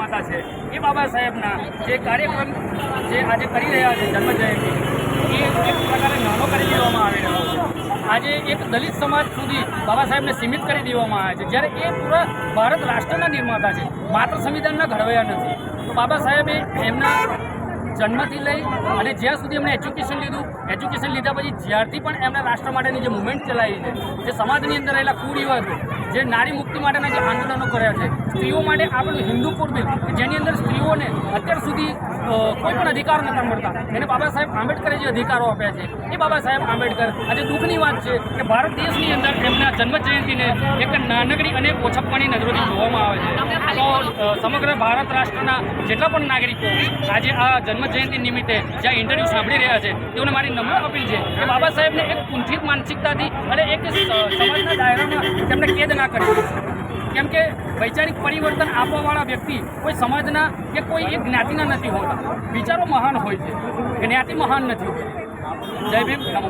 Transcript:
માતા છે એ બાબા સાહેબના જે કાર્યક્રમ જે આજે કરી રહ્યા છે જન્મજયંતિ એ એક પ્રકારે નાનો કરી દેવામાં આવી રહ્યો છે। આજે એક દલિત સમાજ સુધી બાબા સાહેબને સીમિત કરી દેવામાં આવે છે, જ્યારે એ પૂરા ભારત રાષ્ટ્રના નિર્માતા છે, માત્ર સંવિધાનના ઘડવૈયા નથી। તો બાબા સાહેબે એમના જન્મથી લઈ અને જ્યાં સુધી એમણે એજ્યુકેશન લીધા પછી જ્યારથી પણ એમના રાષ્ટ્ર માટેની જે મુવમેન્ટ ચલાવી છે, જે સમાજની અંદર રહેલા કુરિવાજો, જે નારી મુક્તિ માટેના જે આંદોલનો કર્યા છે, સ્ત્રીઓ માટે આપણું હિન્દુપુર બિલ જેની અંદર સ્ત્રીઓને અત્યાર સુધી કોઈ પણ અધિકાર નહોતા મળતા, એને બાબા સાહેબ આંબેડકરે જે અધિકારો આપ્યા છે એ બાબા સાહેબ આંબેડકર આજે દુઃખની વાત છે કે ભારત દેશની અંદર એમના જન્મજયંતિને એક નાનકડી અને ઓછપવાની નજરોથી જોવામાં આવે છે। તો સમગ્ર ભારત રાષ્ટ્રના જેટલા પણ નાગરિકો આજે આ જન્મજયંતિ નિમિત્તે જ્યાં ઇન્ટરવ્યૂ સાંભળી રહ્યા છે તેઓને મારી નમ્ર અપીલ છે કે બાબા સાહેબને એક કુંઠિત માનસિકતાથી અને એક સમાજના દાયરામાં તેમને કેદ ના કરી, કેમ કે વૈચારિક પરિવર્તન આપવાવાળા વ્યક્તિ કોઈ સમાજના કે કોઈ એક જ્ઞાતિના નથી હોતા, વિચારો મહાન હોય છે, જ્ઞાતિ મહાન નથી હોતી। જય ભીમ, નમો।